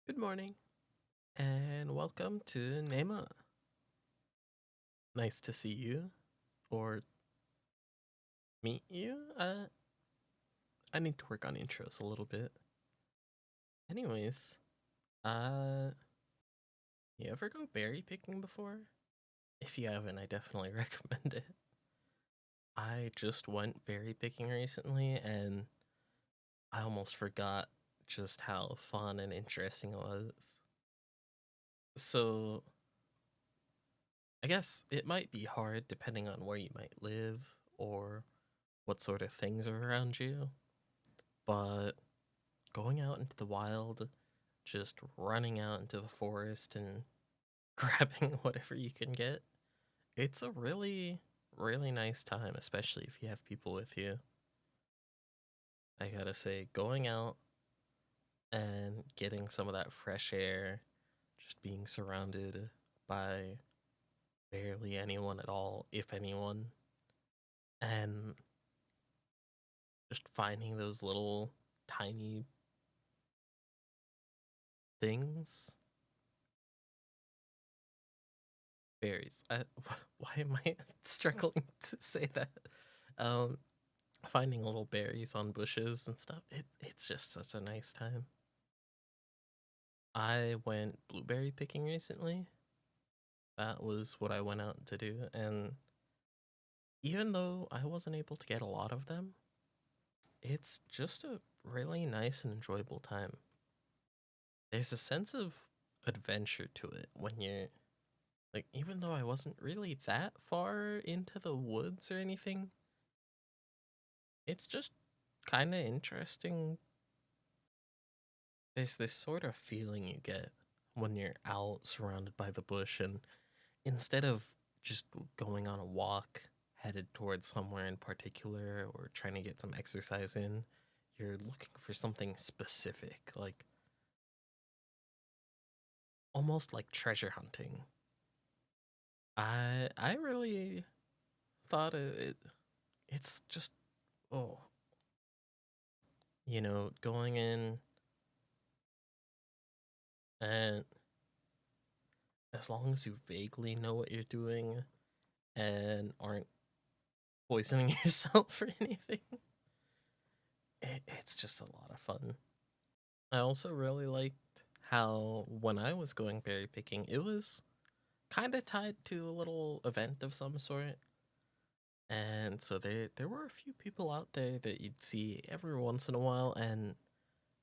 Good morning and welcome to Nemu. Nice to see you or meet you. I need to work on intros a little bit. Anyways, uh, you ever go berry picking before? If you haven't, I definitely recommend it. I just went berry picking recently and I almost forgot just how fun and interesting it was. So, I guess it might be hard depending on where you might live or what sort of things are around you, but going out into the wild, just running out into the forest and grabbing whatever you can get, it's a really, really nice time, especially if you have people with you. I gotta say, going out and getting some of that fresh air, just being surrounded by barely anyone at all, if anyone, and just finding those little tiny things. Berries. Why am I struggling to say that? Um, Finding little berries on bushes and stuff. It's just such a nice time. I went blueberry picking recently. That was what I went out to do, and even though I wasn't able to get a lot of them, it's just a really nice and enjoyable time. There's a sense of adventure to it when you're like, even though I wasn't really that far into the woods or anything, it's just kind of interesting. There's this sort of feeling you get when you're out surrounded by the bush, and instead of just going on a walk headed towards somewhere in particular or trying to get some exercise in, you're looking for something specific, like almost like treasure hunting. I really thought it's just, oh, going in, and as long as you vaguely know what you're doing and aren't poisoning yourself or anything, it's just a lot of fun. I also really liked how when I was going berry picking, it was kind of tied to a little event of some sort. And so there were a few people out there that you'd see every once in a while, and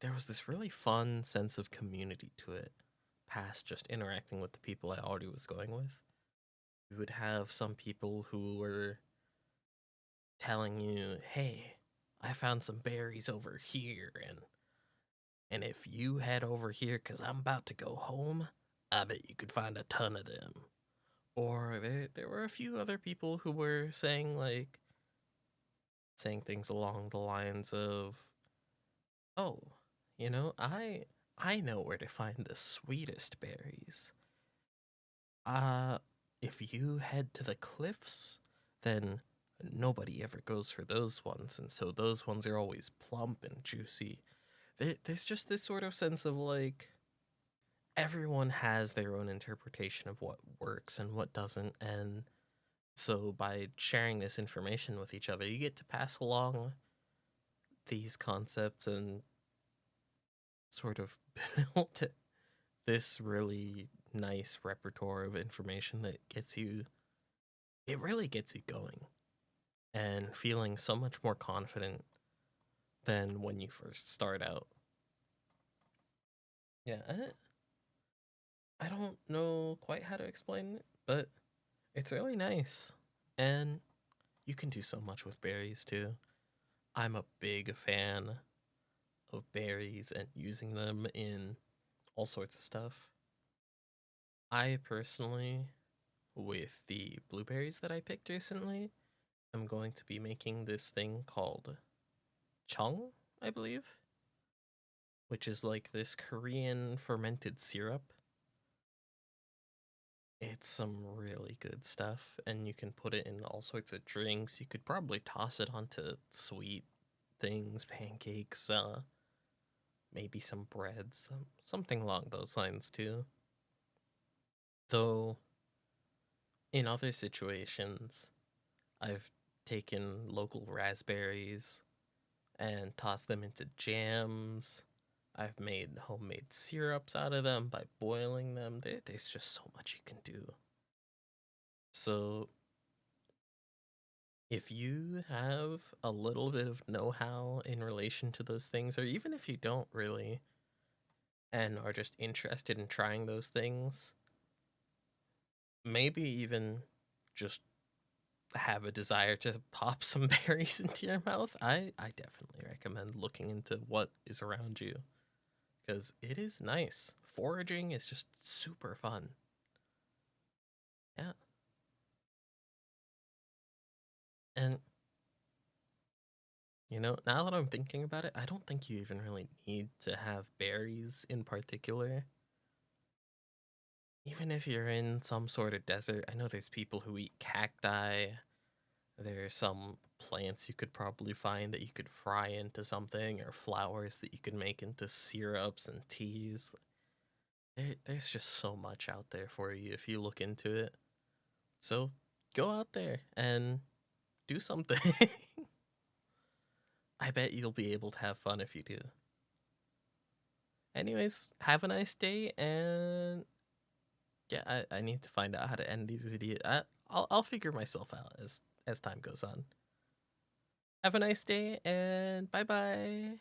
there was this really fun sense of community to it, past just interacting with the people I already was going with. You would have some people who were telling you, "Hey, I found some berries over here, and if you head over here, cause I'm about to go home, I bet you could find a ton of them." Or there were a few other people who were saying things along the lines of, "Oh, I know where to find the sweetest berries. Uh, if you head to the cliffs, then nobody ever goes for those ones, and so those ones are always plump and juicy." There's just this sort of sense of like everyone has their own interpretation of what works and what doesn't, and so by sharing this information with each other, you get to pass along these concepts and sort of build this really nice repertoire of information that it really gets you going and feeling so much more confident than when you first start out. Yeah, I don't know quite how to explain it, but it's really nice. And you can do so much with berries too. I'm a big fan of berries and using them in all sorts of stuff. I personally, with the blueberries that I picked recently, am going to be making this thing called chung, I believe, which is like this Korean fermented syrup. It's some really good stuff, and you can put it in all sorts of drinks. You could probably toss it onto sweet things, pancakes, maybe some breads, something along those lines too. Though, in other situations, I've taken local raspberries and tossed them into jams. I've made homemade syrups out of them by boiling them. There's just so much you can do. So, if you have a little bit of know how in relation to those things, or even if you don't really and are just interested in trying those things, maybe even just have a desire to pop some berries into your mouth, I definitely recommend looking into what is around you because it is nice. Foraging is just super fun. Yeah. And, now that I'm thinking about it, I don't think you even really need to have berries in particular. Even if you're in some sort of desert, I know there's people who eat cacti. There's some plants you could probably find that you could fry into something, or flowers that you could make into syrups and teas. There's just so much out there for you if you look into it. So go out there and do something. I bet you'll be able to have fun if you do. Anyways, have a nice day, and yeah, I need to find out how to end these videos. I'll figure myself out as time goes on. Have a nice day, and bye bye.